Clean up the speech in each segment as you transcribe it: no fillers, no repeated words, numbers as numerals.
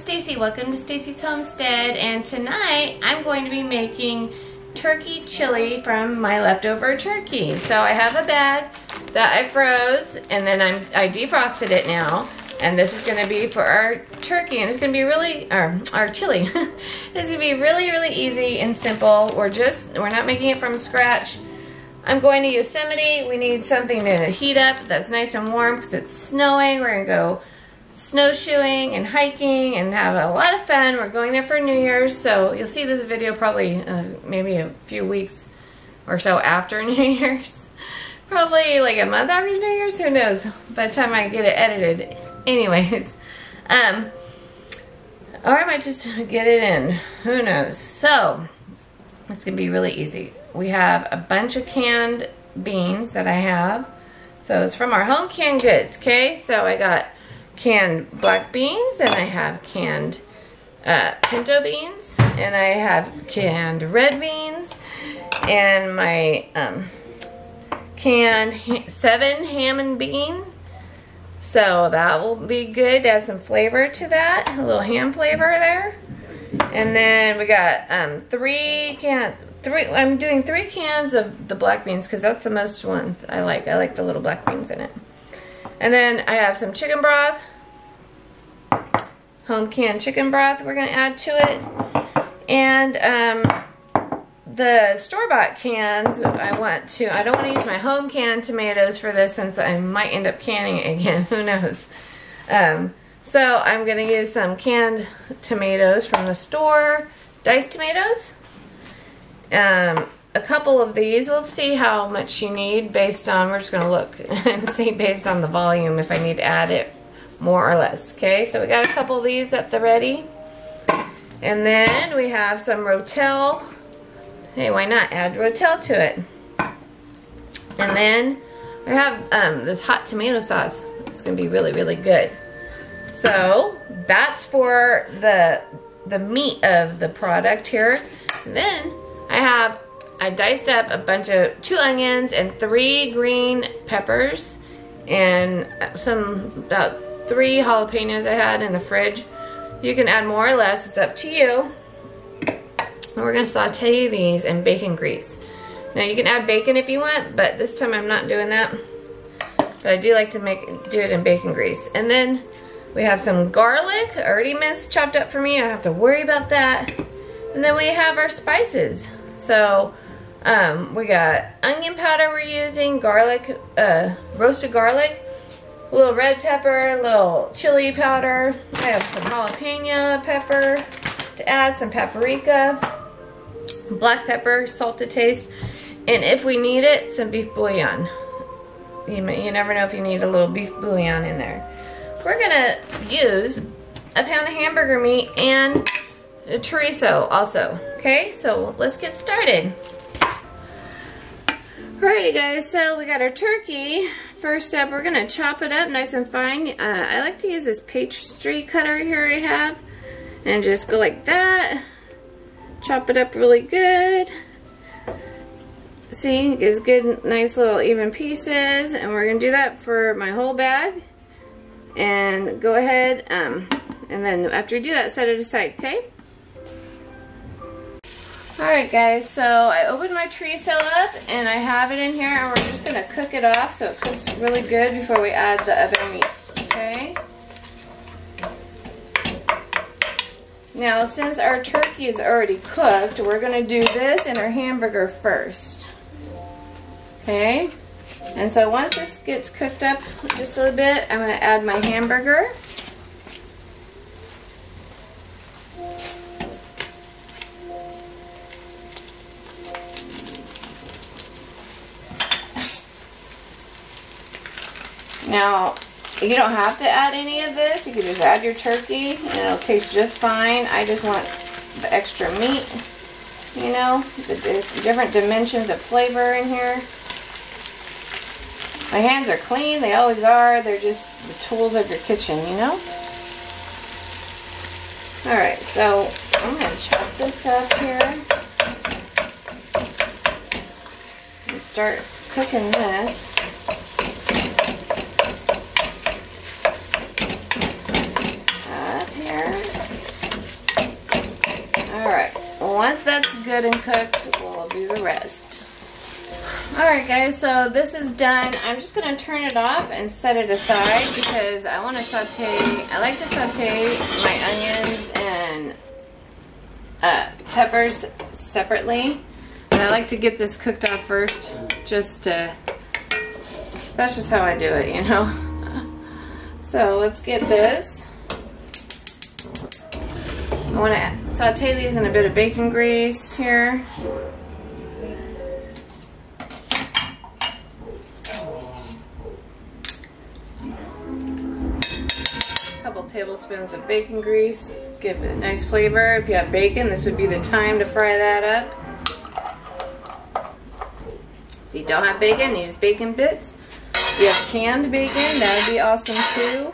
Stacy. Welcome to Stacy's Homestead, and tonight I'm going to be making turkey chili from my leftover turkey. So I have a bag that I froze, and then I defrosted it now, and this is going to be for our turkey, and it's going to be really our chili. It's going to be really easy and simple. We're not making it from scratch. I'm going to Yosemite. We need something to heat up that's nice and warm because it's snowing. We're going to go snowshoeing and hiking and have a lot of fun. We're going there for New Year's, so you'll see this video probably maybe a few weeks or so after New Year's. Probably like a month after New Year's, who knows, by the time I get it edited. Anyways, or I might just get it in, who knows. So, it's going to be really easy. We have a bunch of canned beans that I have. So, it's from our home canned goods, okay? So, I got canned black beans, and I have canned pinto beans, and I have canned red beans, and my canned 7 ham and bean. So that will be good to add some flavor to that, a little ham flavor there. And then we got I'm doing 3 cans of the black beans because that's the most ones I like. I like the little black beans in it. And then I have some chicken broth, home canned chicken broth we're going to add to it. And the store-bought cans, I don't want to use my home canned tomatoes for this since I might end up canning it again. Who knows? So I'm going to use some canned tomatoes from the store, diced tomatoes. A couple of these, we'll see how much you need based on, we're just going to look and see based on the volume if I need to add it more or less. Okay, so we got a couple of these at the ready. And then we have some Rotel. Hey, why not add Rotel to it? And then I have this hot tomato sauce. It's going to be really good. So that's for the meat of the product here. And then I diced up a bunch of 2 onions and 3 green peppers and about 3 jalapenos I had in the fridge. You can add more or less, it's up to you. And we're going to saute these in bacon grease. Now you can add bacon if you want, but this time I'm not doing that. But I do like to do it in bacon grease. And then we have some garlic, already minced, chopped up for me. I don't have to worry about that. And then we have our spices. So we got onion powder we're using, garlic, roasted garlic, a little red pepper, a little chili powder. I have some jalapeno pepper to add, some paprika, black pepper, salt to taste, and if we need it, some beef bouillon. You never know if you need a little beef bouillon in there. We're gonna use a pound of hamburger meat and a chorizo also. Okay, so let's get started. Alrighty guys, so we got our turkey. First up, we're gonna chop it up nice and fine. I like to use this pastry cutter here I have, and just go like that. Chop it up really good. See, it's good, nice little even pieces, and we're gonna do that for my whole bag. And go ahead, and then after you do that, set it aside, okay? Alright guys, so I opened my chorizo up, and I have it in here, and we're just gonna cook it off so it cooks really good before we add the other meats, okay? Now, since our turkey is already cooked, we're going to do this and our hamburger first. Okay? And so once this gets cooked up just a little bit, I'm going to add my hamburger. Now, you don't have to add any of this. You can just add your turkey and it'll taste just fine. I just want the extra meat, you know, the different dimensions of flavor in here. My hands are clean. They always are. They're just the tools of your kitchen, you know. Alright, so I'm going to chop this up here and start cooking this. Up here. good and cooked, we'll do the rest. Alright guys, so this is done. I'm just going to turn it off and set it aside because I want to I like to saute my onions and peppers separately. And I like to get this cooked off first, that's just how I do it, you know. So let's get this. I want to saute these in a bit of bacon grease here. A couple tablespoons of bacon grease. Give it a nice flavor. If you have bacon, this would be the time to fry that up. If you don't have bacon, use bacon bits. If you have canned bacon, that would be awesome too.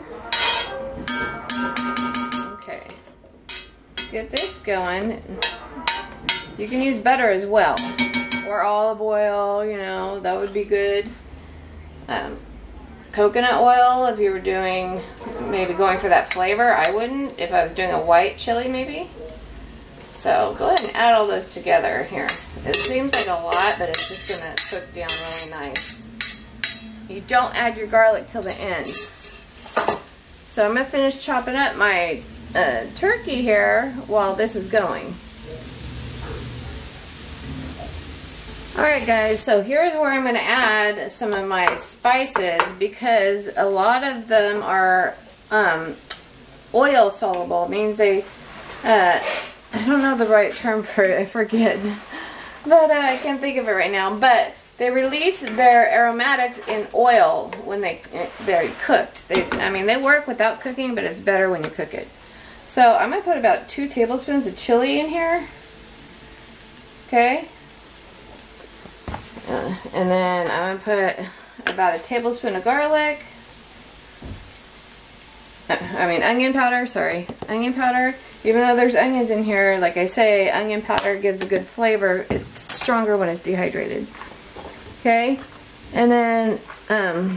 Okay. Get this going. You can use butter as well. Or olive oil, you know, that would be good. Coconut oil, if you were doing, maybe going for that flavor. I wouldn't if I was doing a white chili maybe. So go ahead and add all those together here. It seems like a lot, but it's just going to cook down really nice. You don't add your garlic till the end. So I'm going to finish chopping up my turkey here while this is going. Alright guys, so here's where I'm going to add some of my spices because a lot of them are oil soluble. It means they, I don't know the right term for it, I forget. But I can't think of it right now. But they release their aromatics in oil when they're cooked. I mean, they work without cooking, but it's better when you cook it. So I'm going to put about 2 tablespoons of chili in here. Okay. And then I'm going to put about a tablespoon of garlic. Onion powder, sorry. Onion powder. Even though there's onions in here, like I say, onion powder gives a good flavor. It's stronger when it's dehydrated. Okay? And then, I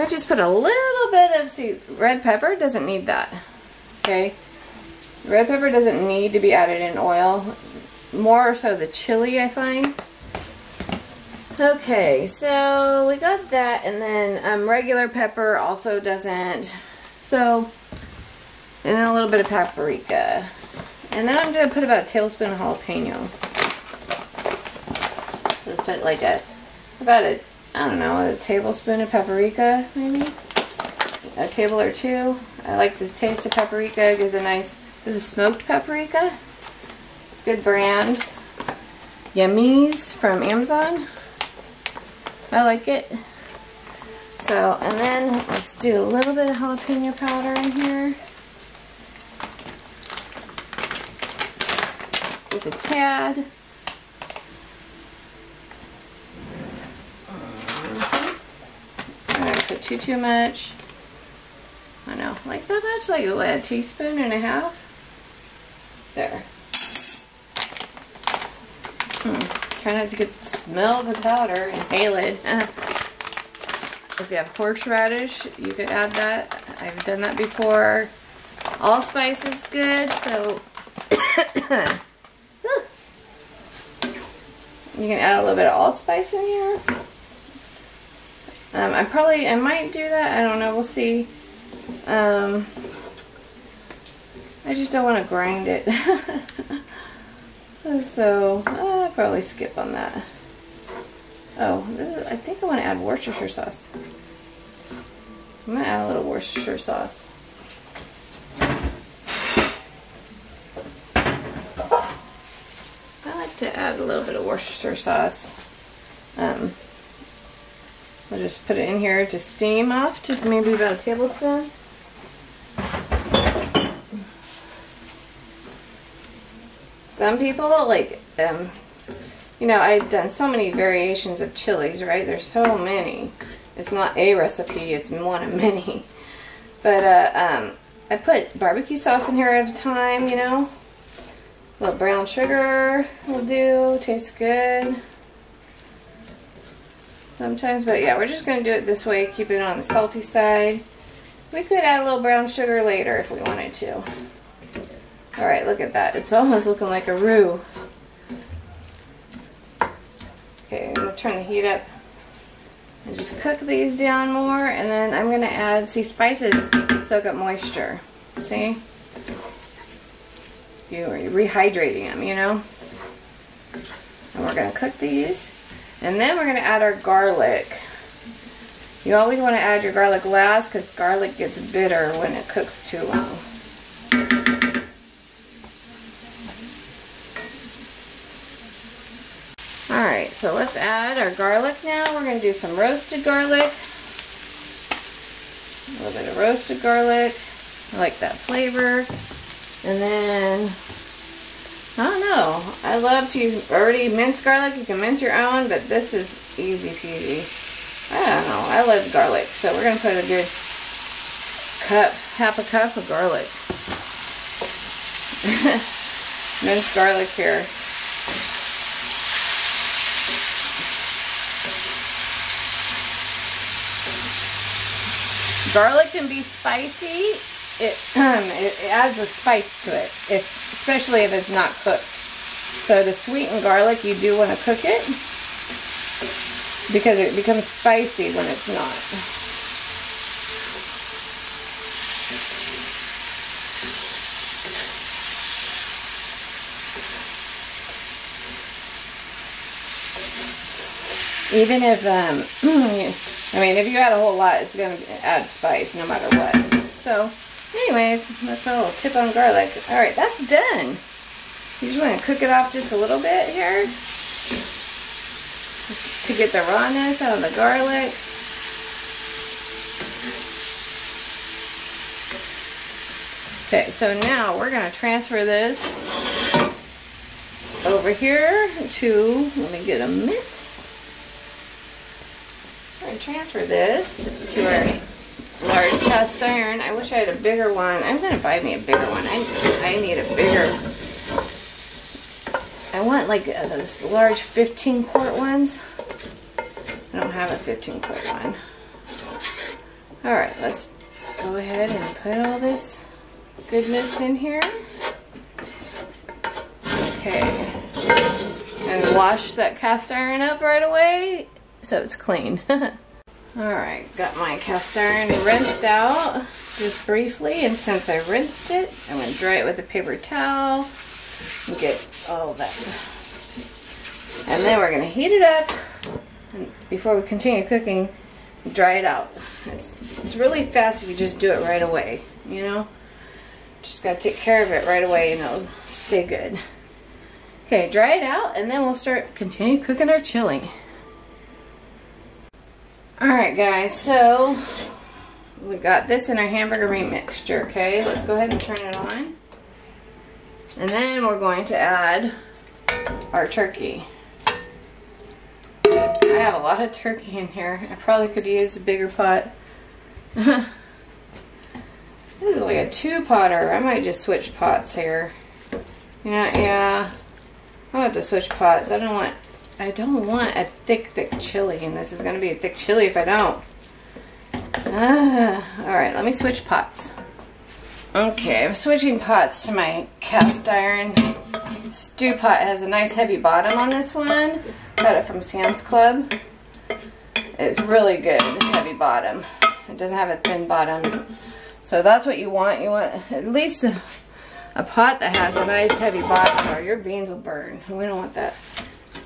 just put a little bit of, red pepper doesn't need that. Okay? Red pepper doesn't need to be added in oil. More so the chili, I find. Okay, so we got that, and then regular pepper also doesn't. So, and then a little bit of paprika. And then I'm going to put about a tablespoon of jalapeno. Let's put like about a tablespoon of paprika, maybe. A table or 2. I like the taste of paprika. It gives a nice, this is smoked paprika. Good brand. Yummies from Amazon. I like it. So, and then let's do a little bit of jalapeno powder in here. Just a tad. I'm going to put too much. I know, like that much? Like a teaspoon and a half? There. Try not to get the smell of the powder, inhale it. If you have horseradish, you could add that. I've done that before. Allspice is good, so you can add a little bit of allspice in here. I might do that. I don't know. We'll see. I just don't want to grind it. So, I'll probably skip on that. Oh, I think I want to add Worcestershire sauce. I'm going to add a little Worcestershire sauce. I like to add a little bit of Worcestershire sauce. I'll just put it in here to steam off, just maybe about a tablespoon. Some people like, you know, I've done so many variations of chilies, right? There's so many. It's not a recipe, it's one of many. But I put barbecue sauce in here at a time, you know. A little brown sugar will do, tastes good. Sometimes, but yeah, we're just going to do it this way, keep it on the salty side. We could add a little brown sugar later if we wanted to. Alright, look at that. It's almost looking like a roux. Okay, I'm gonna turn the heat up and just cook these down more, and then I'm gonna add, see, spices soak up moisture. See? You're rehydrating them, you know? And we're gonna cook these, and then we're gonna add our garlic. You always want to add your garlic last because garlic gets bitter when it cooks too long. Alright, so let's add our garlic now. We're going to do some roasted garlic. A little bit of roasted garlic. I like that flavor. And then, I don't know, I love to use already minced garlic. You can mince your own, but this is easy peasy. I don't know, I love garlic, so we're going to put a good cup, half a cup of garlic. Minced garlic here. Garlic can be spicy. It adds a spice to it, especially if it's not cooked. So to sweeten garlic, you do want to cook it, because it becomes spicy when it's not. Even if, I mean, if you add a whole lot, it's going to add spice no matter what. So, anyways, that's a little tip on garlic. Alright, that's done. You just want to cook it off just a little bit here, just to get the rawness out of the garlic. Okay, so now we're going to transfer this over here to, let me get a mitt. We're going to transfer this to our large cast iron. I wish I had a bigger one. I'm going to buy me a bigger one. I need a bigger. I want like those large 15-quart ones. I don't have a 15-quart one. Alright, let's go ahead and put all this goodness in here. Okay. And wash that cast iron up right away so it's clean. Alright, got my cast iron rinsed out just briefly, and since I rinsed it, I'm going to dry it with a paper towel and get all that. And then we're going to heat it up, and before we continue cooking, dry it out. It's really fast if you just do it right away, you know? Just got to take care of it right away and it'll stay good. Okay, dry it out, and then we'll continue cooking our chili. Alright guys, so we got this in our hamburger meat mixture, okay? Let's go ahead and turn it on. And then we're going to add our turkey. I have a lot of turkey in here. I probably could use a bigger pot. This is like a 2-potter. I might just switch pots here. You know, yeah. I'll have to switch pots. I don't want a thick chili, and this is going to be a thick chili if I don't. Alright, let me switch pots. Okay, I'm switching pots to my cast iron stew pot. It has a nice heavy bottom on this one. Got it from Sam's Club. It's really good, heavy bottom. It doesn't have a thin bottom. So that's what you want. You want at least a pot that has a nice heavy bottom, or your beans will burn. We don't want that.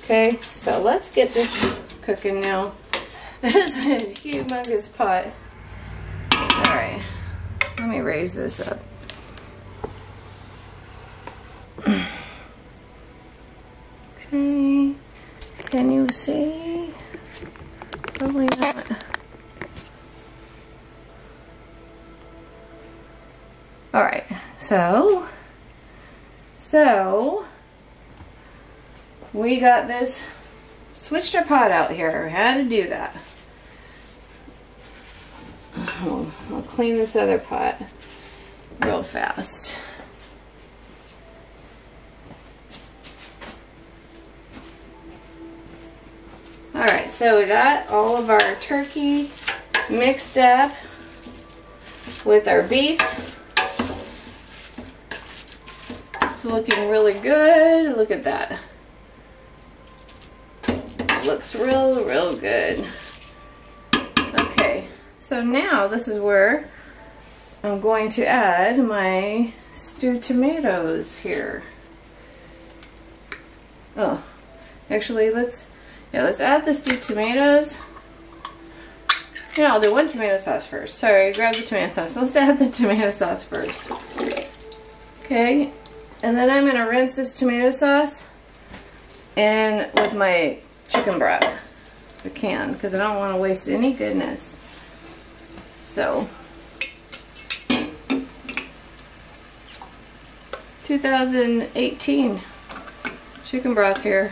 Okay, so let's get this cooking now. This is a humongous pot. Alright, let me raise this up. Okay, can you see? Probably not. Alright, so we got this, switched our pot out here. How to do that. I'll clean this other pot real fast. Alright, so we got all of our turkey mixed up with our beef. It's looking really good. Look at that. looks real, real good. Okay, so now this is where I'm going to add my stewed tomatoes here. Oh, actually, let's add the stewed tomatoes. You know, I'll do one tomato sauce first. Sorry, grab the tomato sauce. Let's add the tomato sauce first. Okay, and then I'm going to rinse this tomato sauce in with my chicken broth. If I can, because I don't want to waste any goodness. So, 2018 chicken broth here.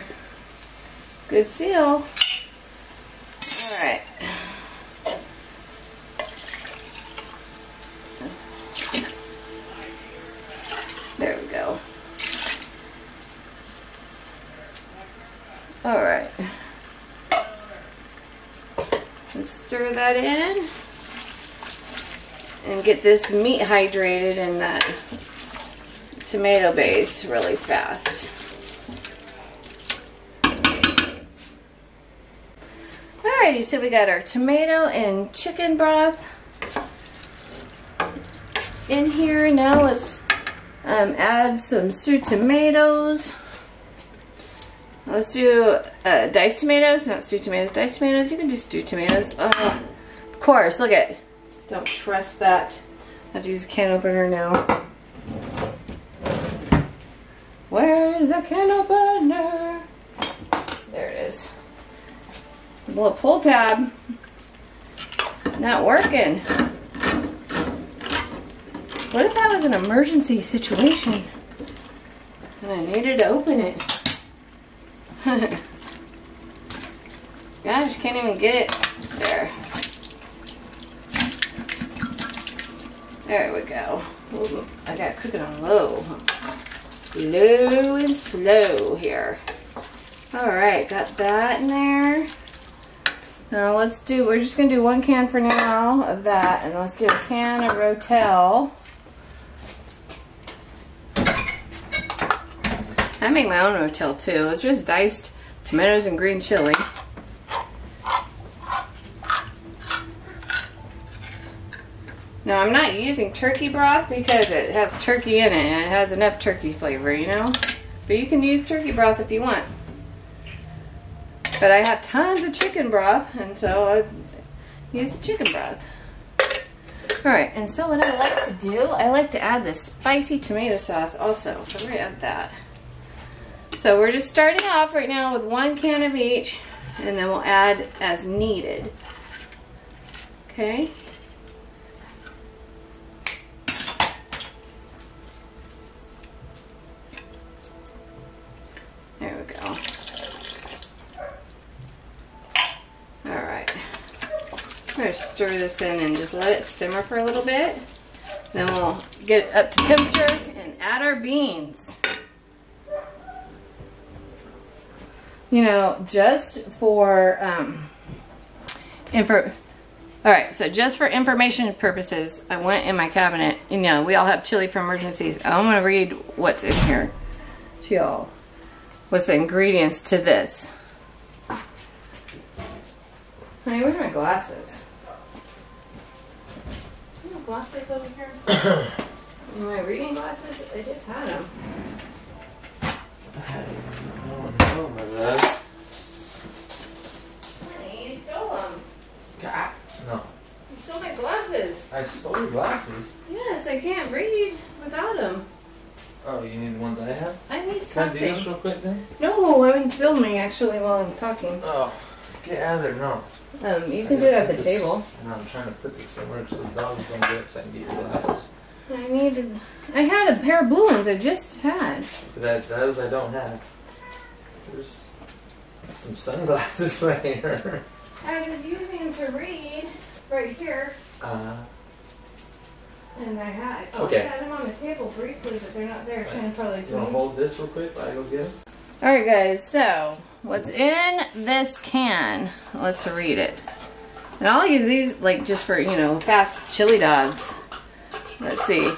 Good seal. Alright. There we go. Alright. Let's stir that in and get this meat hydrated in that tomato base really fast. Alrighty, so we got our tomato and chicken broth in here. Now let's add some stewed tomatoes. Let's do diced tomatoes, not stewed tomatoes, diced tomatoes. You can do stewed tomatoes. Of course, look at, don't trust that. I have to use a can opener now. Where is the can opener? There it is. The little pull tab, not working. What if that was an emergency situation and I needed to open it? Gosh, can't even get it. There. There we go. Ooh, I got cooking on low. Low and slow here. Alright, got that in there. Now we're just going to do one can for now of that, and let's do a can of Rotel. I make my own Rotel too. It's just diced tomatoes and green chili. Now I'm not using turkey broth because it has turkey in it and it has enough turkey flavor, you know? But you can use turkey broth if you want. But I have tons of chicken broth, and so I use the chicken broth. Alright, and so what I like to do, I like to add this spicy tomato sauce also. So I'm going to add that. So we're just starting off right now with one can of each, and then we'll add as needed. Okay? There we go. Alright. I'm going to stir this in and just let it simmer for a little bit. Then we'll get it up to temperature and add our beans. You know, just for alright, so just for information purposes, I went in my cabinet. You know, we all have chili for emergencies. I'm going to read what's in here to y'all. What's the ingredients to this? Honey, where's my glasses? You have glasses over here? My reading glasses? I just had them. Oh my God. Honey, you stole them. God, no. You stole my glasses. I stole your glasses. Yes, I can't read without them. Oh, you need the ones I have? I need Can something. I do this real quick then? No, I'm filming actually while I'm talking. Oh, get out of there, no. You can do it at the table. And I'm trying to put this somewhere so the dogs don't get it so I can get your glasses. I had a pair of blue ones I just had. But those I don't have. There's some sunglasses right here. I was using them to read right here. And I had, okay. I had them on the table briefly, but they're not there. Shannon probably You want to hold this real quick while I go get them? Alright guys, so what's in this can? Let's read it. And I'll use these like just for, you know, fast chili dogs. Let's see.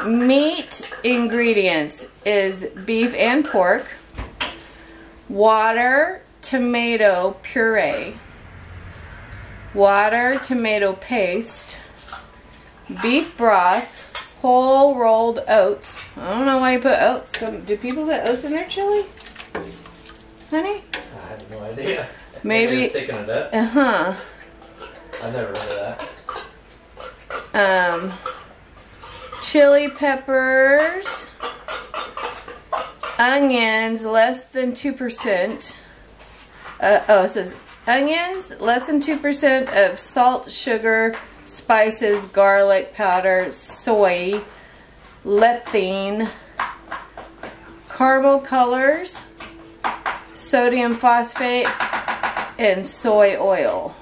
Meat ingredients is beef and pork, water, tomato puree, water, tomato paste, beef broth, whole rolled oats. I don't know why you put oats. Do people put oats in their chili? Honey? I have no idea. Maybe thicken it up. I've never heard of that. Chili peppers, onions, less than 2%. It says onions, less than 2% of salt, sugar, spices, garlic powder, soy, lecithin, caramel colors, sodium phosphate, and soy oil.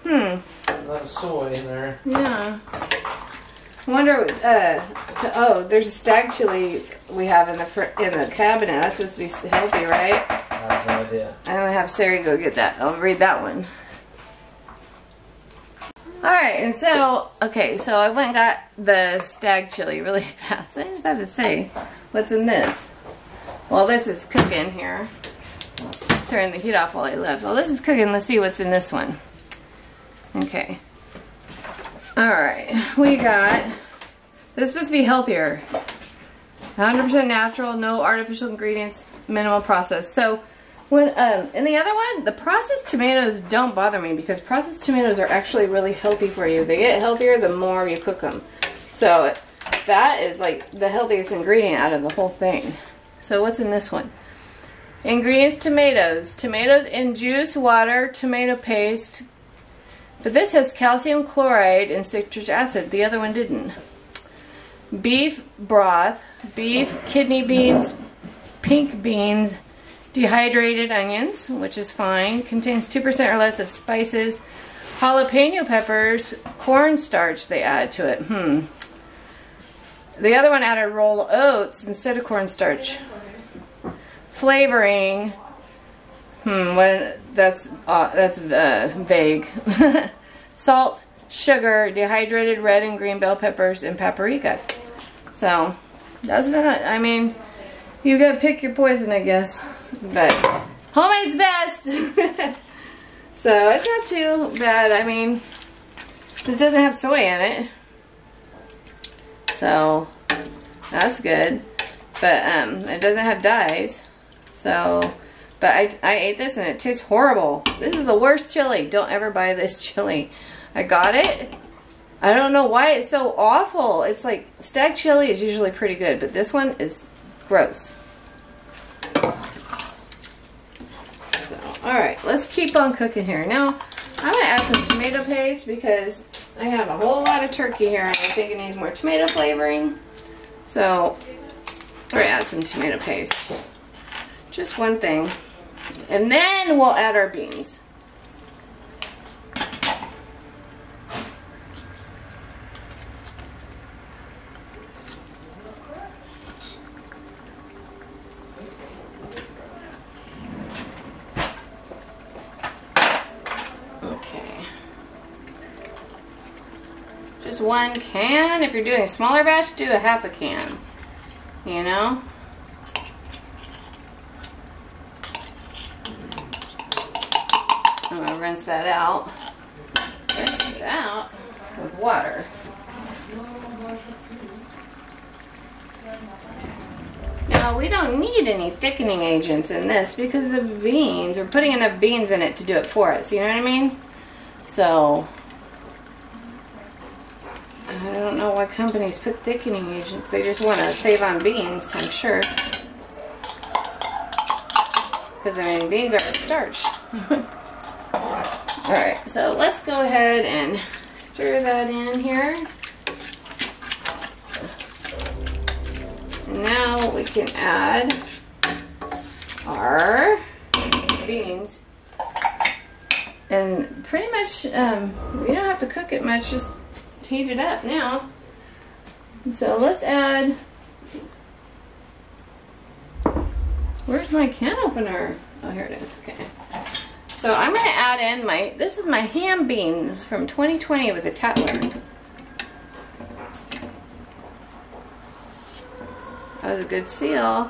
A lot of soy in there. Yeah. I wonder. Oh, there's a stag chili we have in the cabinet. That's supposed to be healthy, right? I have no idea. I'm gonna have Sairy go get that. I'll read that one. All right, and so so I went and got the stag chili really fast. I just have to say, what's in this? Well, this is cooking here. Turn the heat off while I left. Well, this is cooking. Let's see what's in this one. Okay. Alright. We got... This is supposed to be healthier. 100% natural, no artificial ingredients, minimal processed. So, when in the other one, the processed tomatoes don't bother me because processed tomatoes are actually really healthy for you. They get healthier the more you cook them. So, that is like the healthiest ingredient out of the whole thing. So, what's in this one? Ingredients: tomatoes. Tomatoes in juice, water, tomato paste. But this has calcium chloride and citric acid. The other one didn't. Beef broth, beef, kidney beans, pink beans, dehydrated onions, which is fine. Contains 2% or less of spices. Jalapeno peppers, cornstarch they add to it. The other one added rolled oats instead of cornstarch. Flavoring. That's vague. Salt, sugar, dehydrated red and green bell peppers, and paprika. So, that's not, I mean, you gotta pick your poison, I guess. But, homemade's best! So, it's not too bad. I mean, this doesn't have soy in it. So, that's good. But, it doesn't have dyes. So... But I ate this and it tastes horrible. This is the worst chili. Don't ever buy this chili. I got it. I don't know why it's so awful. It's like, stag chili is usually pretty good, but this one is gross. So, alright, let's keep on cooking here. Now, I'm going to add some tomato paste because I have a whole lot of turkey here and I think it needs more tomato flavoring. So, we're going to add some tomato paste. Just one thing. And then we'll add our beans. Okay. Just one can. If you're doing a smaller batch, do a half a can. You know? I'm going to rinse that out. Rinse it out with water. Now, we don't need any thickening agents in this because the beans, we're putting enough beans in it to do it for us. You know what I mean? So, I don't know why companies put thickening agents. They just want to save on beans, I'm sure. Because, I mean, beans are a starch. Alright, so let's go ahead and stir that in here. And now we can add our beans. And pretty much, we don't have to cook it much, just heat it up now. So let's add, where's my can opener? Oh, here it is, okay. So I'm going to add in this is my ham beans from 2020 with a Tatler. That was a good seal.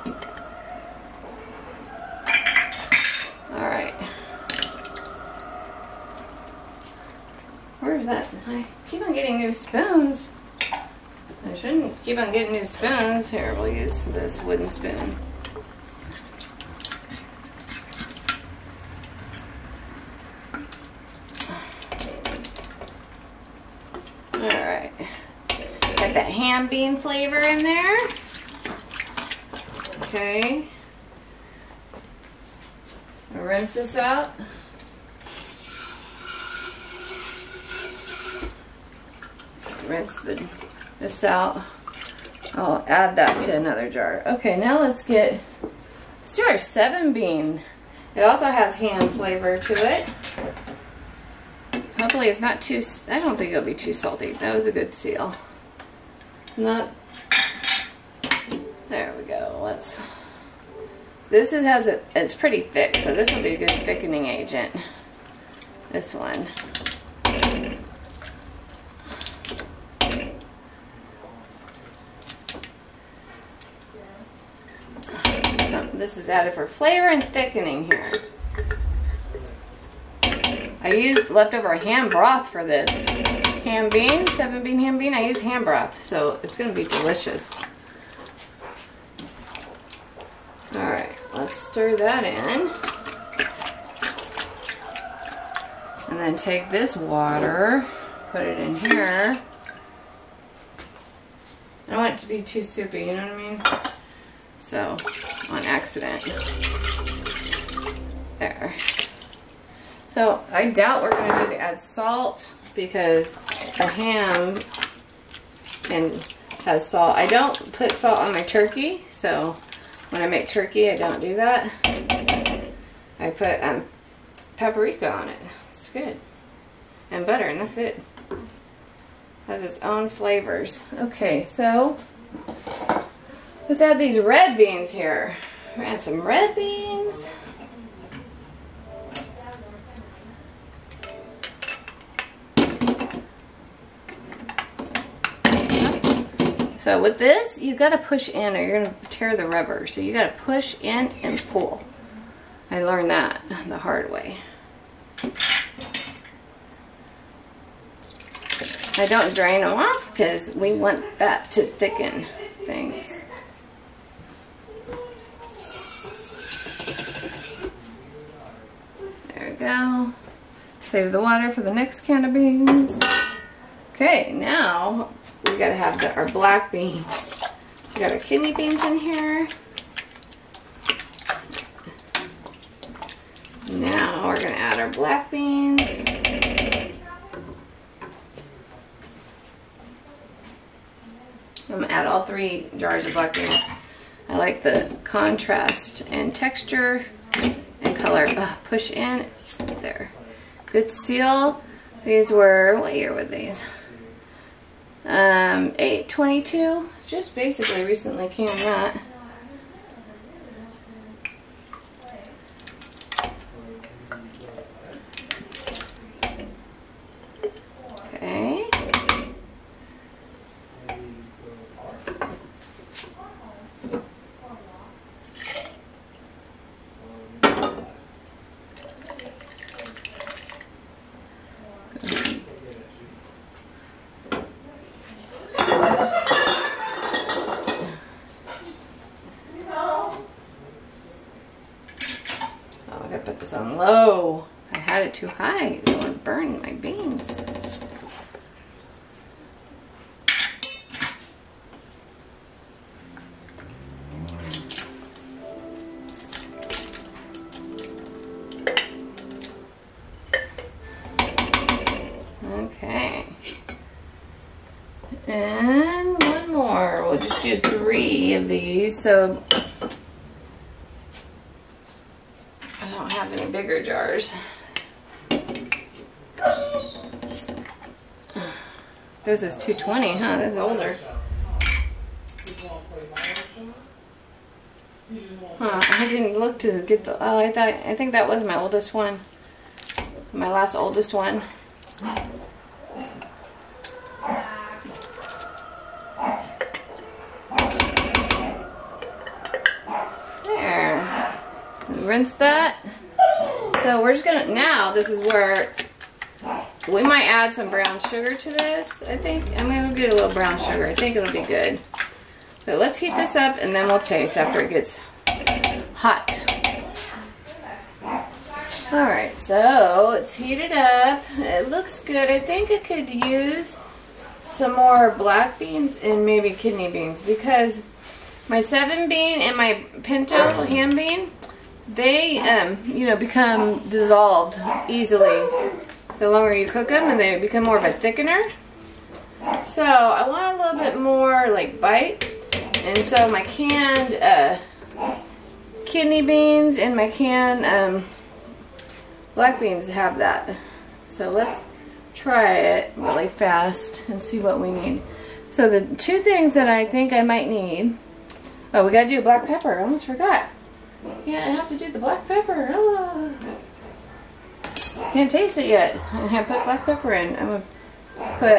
Where's that? I keep on getting new spoons. I shouldn't keep on getting new spoons. Here, we'll use this wooden spoon. Alright. Got that ham bean flavor in there. Okay. I'll rinse this out. Rinse this out. I'll add that to another jar. Okay, now let's do our 7 bean. It also has ham flavor to it. Hopefully it's not too, I don't think it'll be too salty. That was a good seal. Not, there we go. It's pretty thick, so this will be a good thickening agent. This one. This is added for flavor and thickening here. I used leftover ham broth for this. Ham bean, 7 bean ham bean. I use ham broth, so it's going to be delicious. Alright, let's stir that in. And then take this water, put it in here. I don't want it to be too soupy, you know what I mean? So, on accident. There. So, I doubt we're going to need to add salt because the ham has salt. I don't put salt on my turkey, so when I make turkey, I don't do that. I put paprika on it. It's good. And butter, and that's it. Has its own flavors. Okay, so let's add these red beans here. Add some red beans. So with this, you got to push in or you're going to tear the rubber. So you got to push in and pull. I learned that the hard way. I don't drain them off because we want that to thicken things. There we go. Save the water for the next can of beans. Okay, now we gotta have our black beans. We got our kidney beans in here. Now we're gonna add our black beans. I'm gonna add all 3 jars of black beans. I like the contrast and texture and color. Push in. There. Good seal. These were, what year were these? 8/22. Just basically recently canned that. Okay. Put this on low. I had it too high. It would burn my beans. Okay. And one more. We'll just do 3 of these. So I don't have any bigger jars. This is 220, huh? This is older. Huh, I didn't look to get the, oh, I think that was my oldest one. My last oldest one. There. Rinse that. So we're just gonna, now this is where We might add some brown sugar to this. I think I'm gonna go get a little brown sugar. I think it'll be good. So let's heat this up and then we'll taste after it gets hot. Alright, so it's heated up. It looks good. I think I could use some more black beans and maybe kidney beans because my 7-bean and my pinto hand bean, they you know, become dissolved easily the longer you cook them, and they become more of a thickener. So I want a little bit more like bite, and so my canned kidney beans and my canned black beans have that. So let's try it really fast and see what we need. So the 2 things that I think I might need. Oh, we gotta do black pepper. I almost forgot. Yeah, I have to do the black pepper. Oh. Can't taste it yet. I haven't put black pepper in. I'm gonna put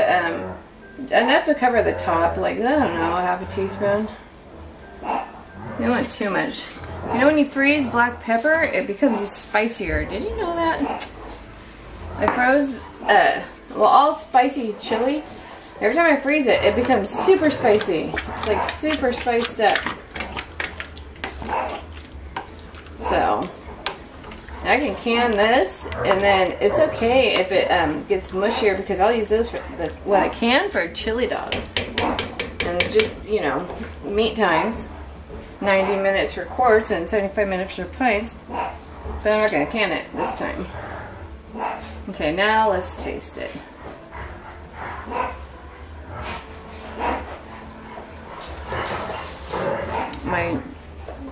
enough to cover the top, like, I don't know, half a teaspoon. You don't want too much. You know when you freeze black pepper, it becomes spicier. Did you know that? I froze, well, all spicy chili. Every time I freeze it, it becomes super spicy. It's like super spiced up. So, I can can this, and then it's okay if it gets mushier because I'll use those for what I can for chili dogs. And just, you know, meat times. 90 minutes for quarts and 75 minutes for pints. But I'm not going to can it this time. Okay, now let's taste it. My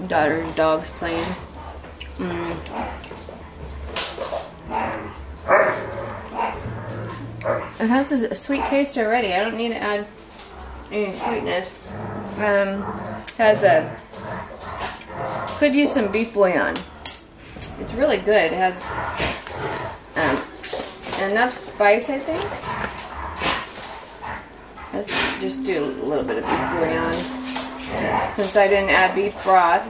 daughter's dog's playing. It has a sweet taste already. I don't need to add any sweetness. Could use some beef bouillon. It's really good. It has enough spice, I think. Let's just do a little bit of beef bouillon since I didn't add beef broth.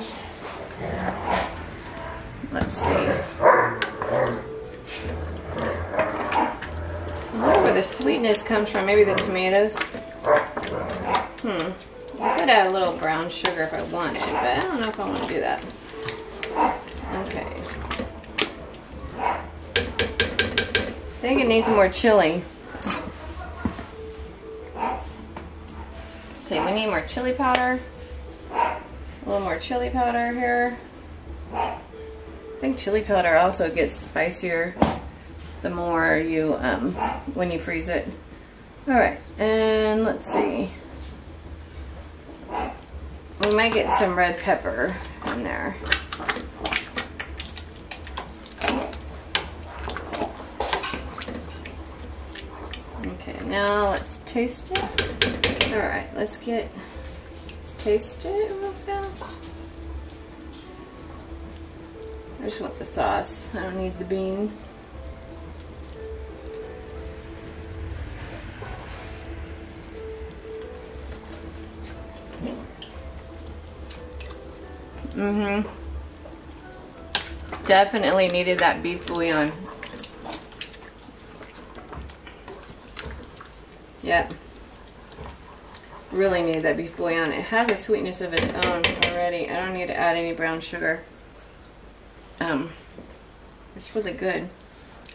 Let's see. I wonder where the sweetness comes from. Maybe the tomatoes. I could add a little brown sugar if I wanted, but I don't know if I want to do that. Okay. I think it needs more chili. Okay, we need more chili powder. A little more chili powder here. I think chili powder also gets spicier the more you, when you freeze it. Alright, and let's see. We might get some red pepper in there. Okay, now let's taste it. Alright, let's taste it real fast. I just want the sauce. I don't need the beans. Definitely needed that beef bouillon. Yep. Really needed that beef bouillon. It has a sweetness of its own already. I don't need to add any brown sugar. It's really good.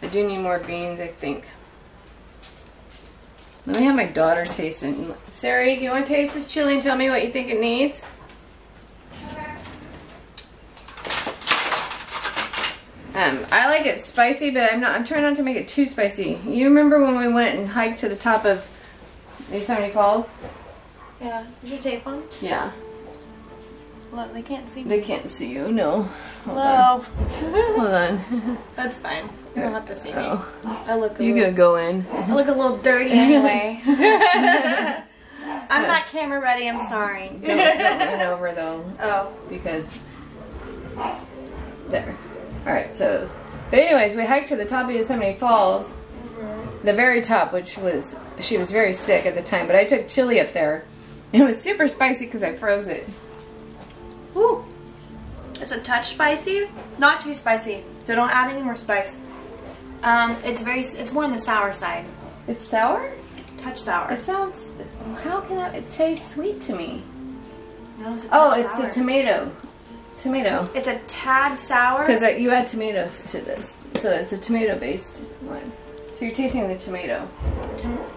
I do need more beans, I think. Let me have my daughter taste it. Sairy, do you want to taste this chili and tell me what you think it needs? I like it spicy, but I'm trying not to make it too spicy. You remember when we went and hiked to the top of Yosemite Falls? Yeah. Is your tape on? Yeah. Well, they can't see me. They can't see you, no. Hello. Hold on. That's fine. You don't have to see me. Oh. I look You're gonna go in. I look a little dirty anyway. I'm not camera ready, I'm sorry. Don't lean over though. Oh. Because there. Alright, so but anyways, we hiked to the top of Yosemite Falls. The very top, which was, she was very sick at the time, but I took chili up there. And it was super spicy because I froze it. Ooh. It's a touch spicy, not too spicy. So don't add any more spice. It's more on the sour side. It's sour? Touch sour. It sounds, how can that, it tastes sweet to me. No, it's a touch Oh, it's sour. the tomato. Tomato. It's a tad sour. Because you add tomatoes to this. So it's a tomato-based one. So you're tasting the tomato.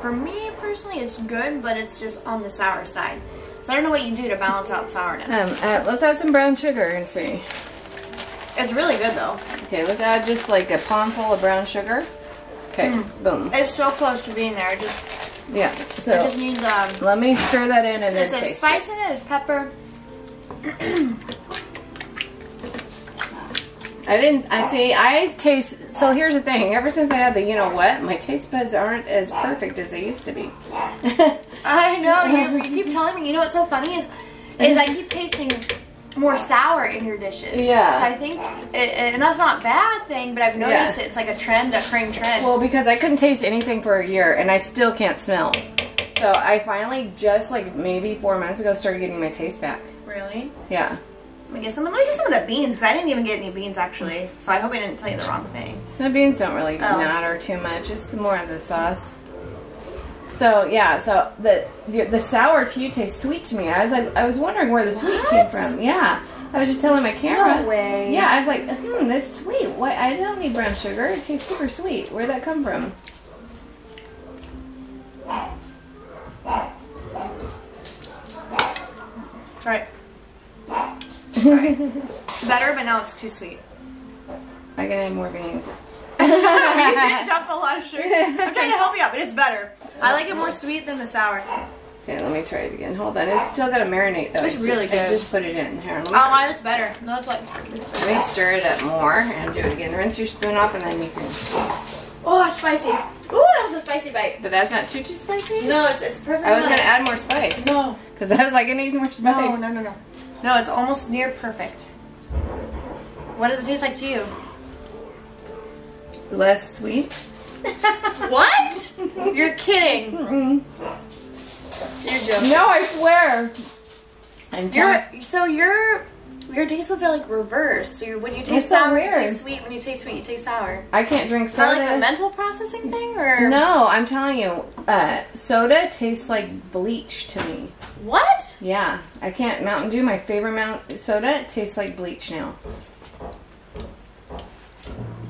For me, personally, it's good, but it's just on the sour side. So I don't know what you do to balance out sourness. Let's add some brown sugar and see. It's really good, though. Okay, let's add just like a palmful of brown sugar. Okay, boom. It's so close to being there. Yeah, so It just needs, let me stir that in and then Is it taste spice it. in it? Is pepper? I taste, so here's the thing, ever since I had the you-know-what, my taste buds aren't as perfect as they used to be. I know, you keep telling me. You know what's so funny is I keep tasting more sour in your dishes. Yeah. So I think, and that's not a bad thing, but I've noticed it's like a trend, a current trend. Well, because I couldn't taste anything for a year, and I still can't smell. So I finally, just like maybe 4 months ago, started getting my taste back. Really? Yeah. Let me get some of the beans, because I didn't even get any beans, actually. So I hope I didn't tell you the wrong thing. The beans don't really matter too much. It's more of the sauce. So yeah, so the sour to you tastes sweet to me. I was wondering where the sweet came from. Yeah, I was just telling my camera. No way. Yeah, I was like, that's sweet. What? I don't need brown sugar. It tastes super sweet. Where'd that come from? Try it. Better, but now it's too sweet. I can add more beans. You did dump a lot of sugar. I'm trying to help you out, but it's better. I like it more sweet than the sour. Okay, let me try it again. Hold on. It's still got to marinate though. It's really good. I just put it in here. Oh, why that's better. No, it's like. Let me stir it up more and do it again. Rinse your spoon off and then you can. Oh, it's spicy. Ooh, that was a spicy bite. But that's not too spicy? No, it's perfect. I was going to add more spice. No. Because I was like, it needs more spice. No. No, it's almost near perfect. What does it taste like to you? Less sweet. What? You're kidding. Mm-mm. You're joking. No, I swear. Your taste buds are like reversed. So when you taste It's so sour, weird. you taste sweet. When you taste sweet, you taste sour. I can't drink Is soda. that like a mental processing thing, or No, I'm telling you, soda tastes like bleach to me. what? Yeah, I can't. Mountain Dew, my favorite soda, it tastes like bleach now.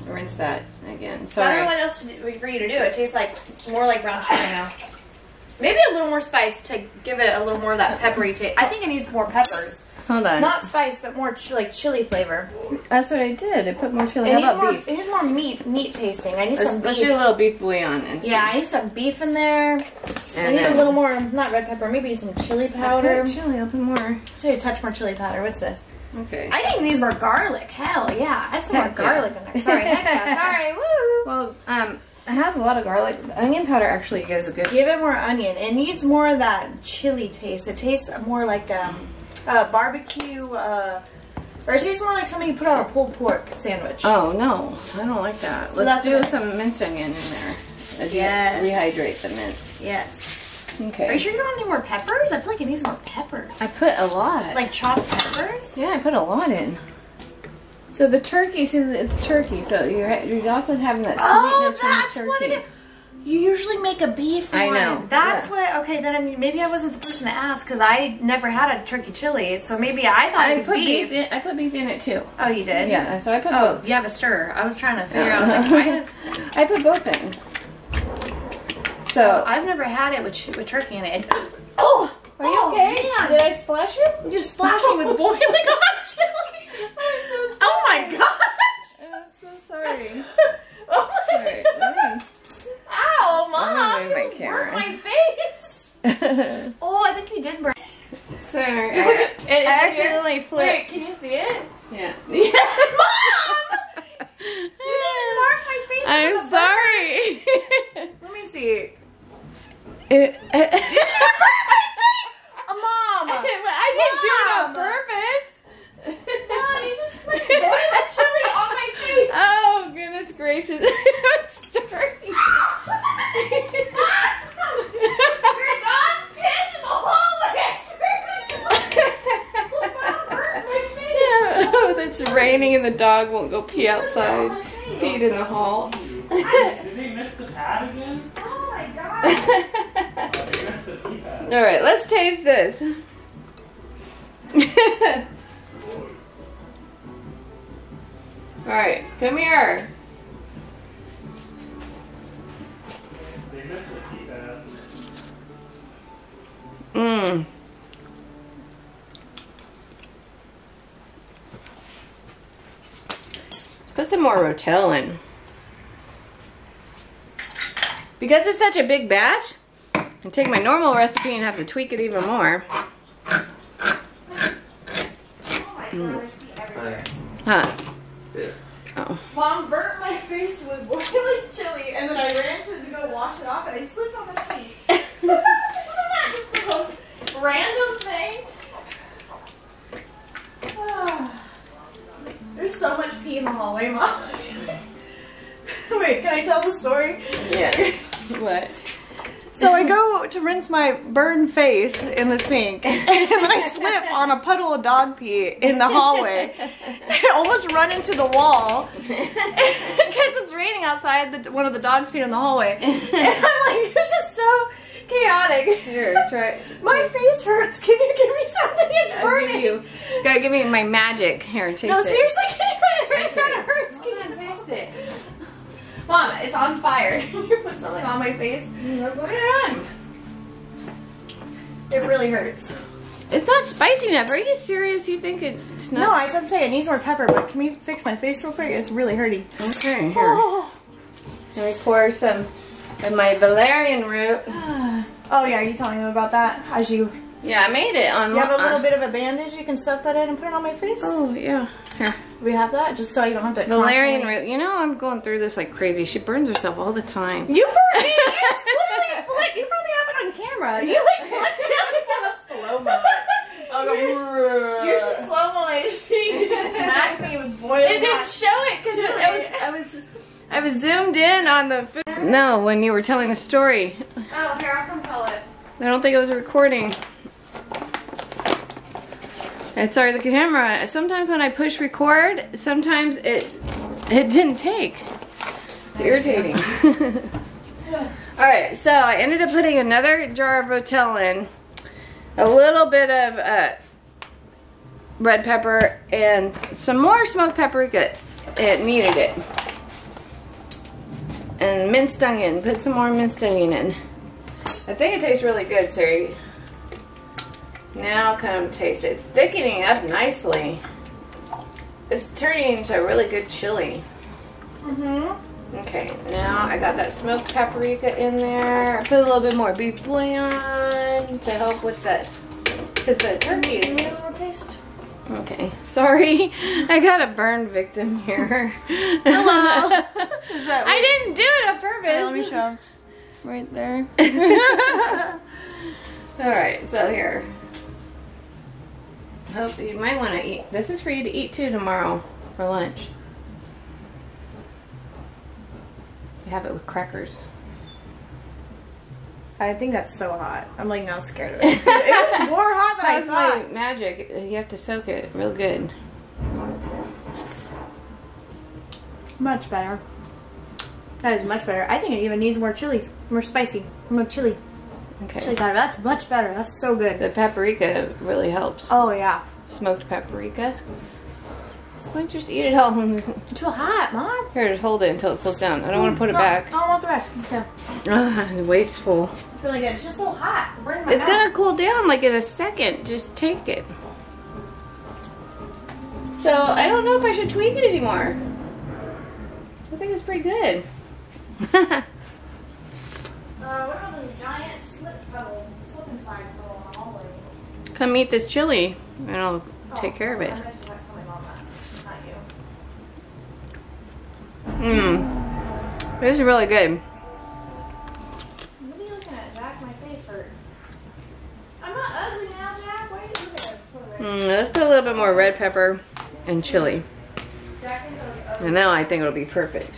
Rinse that again. I don't Sorry. know what else for you to do. It tastes like more like brown sugar now. Maybe a little more spice to give it a little more of that peppery taste. I think it needs more peppers. Hold on. Not spice, but more like chili flavor. That's what I did. I put more chili. It How needs about more. beef? It needs more meat tasting. I need some Let's beef. do a little beef bouillon. And Yeah, I need some beef in there. I need a little more, not red pepper, maybe some chili powder. Chili, I'll put more. So a touch more chili powder. What's this? Okay. I think it needs more garlic. Hell yeah, add some more Heck yeah. garlic in there. Sorry, heck yeah. Sorry, woo. Well, it has a lot of garlic. Onion powder actually gives a good. Give it more onion. It needs more of that chili taste. It tastes more like barbecue, or it tastes more like something you put on a pulled pork sandwich. Oh no, I don't like that. So Let's that's do what- some minced onion in there. Yes. Rehydrate the mince. Yes. Okay. Are you sure you don't have any more peppers? I feel like it needs more peppers. I put a lot. Like chopped peppers? Yeah, I put a lot in. So the turkey, see, it's turkey. So you're also having that sweetness from the that's turkey. what it is. You usually make a beef one. I know. That's Yeah. what, okay, then maybe I wasn't the person to ask because I never had a turkey chili. So maybe I thought it was beef. I put beef in it too. Oh, you did? Yeah, so I put Oh, both. you have a stir. I was trying to figure out. I was like, I put both in. So, I've never had it with turkey in it. Oh! are you okay? Man. Did I splash you? You just splashed me with boiling hot chili. Oh my gosh! I'm so sorry. Oh my Alright, god. Ow, Mom! I'm gonna move my You burned camera. my face! Oh, I think you did burn. Sorry. Is it I here? accidentally Wait, flipped. can you see it? Yeah. Mom! You didn't mark my face. I'm with a sorry. burn. Let me see. You You should burn my face! Mom! I didn't do it on Mom. purpose. Mom, you just put boiling chili on my face. Oh, goodness gracious. It was stirring. Your dog's pissed in the hallway. Oh, it's raining and the dog won't go pee outside. Peed in the hall. Did they miss the pad again? Oh my god. Oh, they missed the pea pad. All right, let's taste this. All right, come here. They missed the pea pad. Mmm. Put some more Rotel in. Because it's such a big batch, I take my normal recipe and have to tweak it even more. Oh my god, there's pee everywhere. Huh? Yeah. Oh. Mom burnt my face with boiling chili, and then I ran to go wash it off, and I slipped on the pee. It's the most random thing. There's so much pee in the hallway, Mom. Wait, can I tell the story? Yeah. What? So I go to rinse my burned face in the sink, and then I slip on a puddle of dog pee in the hallway. I almost run into the wall because it's raining outside. One of the dogs peed in the hallway, and I'm like, it's just so chaotic. Here, try. My face hurts. Can you give me something? It's burning. You gotta give me my magic. Here, taste No, it. seriously, it kind of hurts. Hold on, taste it. Mom, it's on fire. Can you put something on my face? Put it on. It really hurts. It's not spicy enough. Are you serious? You think it's not? No, I was going to say it needs more pepper, but can we fix my face real quick? It's really hurting. Okay, here. Oh. Let me pour some of my valerian root. Oh yeah, are you telling them about that? As you Yeah, I made it on. you have a little bit of a bandage, you can soak that in and put it on my face? Oh yeah. Here. We have that just so you don't have to Valerian constantly... root. You know I'm going through this like crazy. She burns herself all the time. You burned me! It's literally flick. You probably have it on camera. You like flicked it. Slow-mo. You should slow-mo it. You just smacked me with boiling It didn't hot show it because chili. I was zoomed in on the food. No, when you were telling the story. Oh, here, I'll compel it. I don't think it was recording. It's sorry, the camera. Sometimes when I push record, sometimes it didn't take. It's irritating. Alright, so I ended up putting another jar of Rotel in, a little bit of red pepper, and some more smoked paprika. It needed it. And minced onion. Put some more minced onion in. I think it tastes really good, Sairy. Now come taste it. It's thickening up nicely. It's turning into a really good chili. Mm-hmm. Okay, now I got that smoked paprika in there. I put a little bit more beef bouillon to help with that, because the turkey Give me a is... little taste. Okay, sorry. I got a burn victim here. Hello. Is that I didn't do it on purpose. Here, let me show. Right there. Alright, so here. Hope you might want to eat. This is for you to eat too tomorrow for lunch. You have it with crackers. I think that's so hot. I'm like now scared of it. It was more hot than I That's thought. my magic. You have to soak it real good. Much better. That is much better. I think it even needs more chilies. More spicy. More chili. Okay. Chili powder. That's much better. That's so good. The paprika really helps. Oh yeah. Smoked paprika. Why don't you just eat it all? Too hot, Mom. Here, just hold it until it cools down. I don't want to put it back. I don't want the rest. Okay. Wasteful. It's really good. It's just so hot. Burn my It's mouth. gonna cool down like in a second. Just take it. So I don't know if I should tweak it anymore. I think it's pretty good. What about this giant slip inside puddle in the hallway? Come eat this chili and I'll take care of it. I meant to tell my mom that. Not you. Mmm. This is really good. What are you looking at, Jack? My face hurts. I'm not ugly now, Jack. Why are you looking at it? Let's put a little bit more red pepper and chili. Jack is ugly. And now I think it'll be perfect.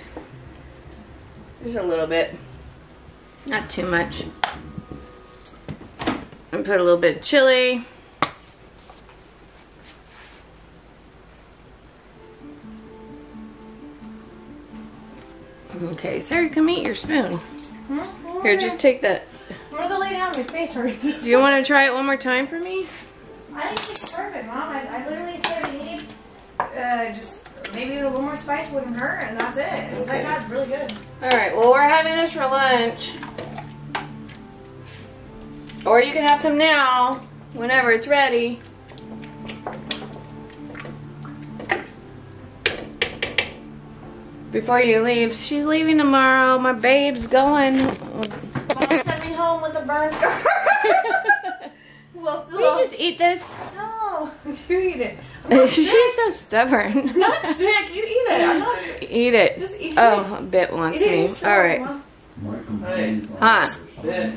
Just a little bit. Not too much. And put a little bit of chili. Okay, Sairy, come eat your spoon. Hmm? Here, just take that. I'm gonna go lay down in your face first. Do you want to try it one more time for me? I think it's perfect, Mom. I literally said we need just maybe a little more spice wouldn't hurt, and that's it. Okay. Besides that, it's really good. Alright, well, we're having this for lunch. Or you can have some now, whenever it's ready. Before you leave. She's leaving tomorrow. My babe's going. Mom sent me home with a burn scar. Will you just eat this? No, you eat it. I'm She's so stubborn. I'm not sick. You eat it. I'm not sick. Eat it. Just eat it. Oh, a bit wants me. Alright. Hey. Huh. Yeah.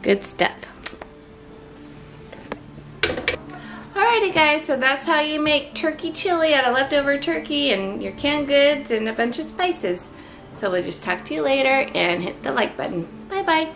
Good stuff. Alrighty guys, so that's how you make turkey chili out of leftover turkey and your canned goods and a bunch of spices. So we'll just talk to you later and hit the like button. Bye bye.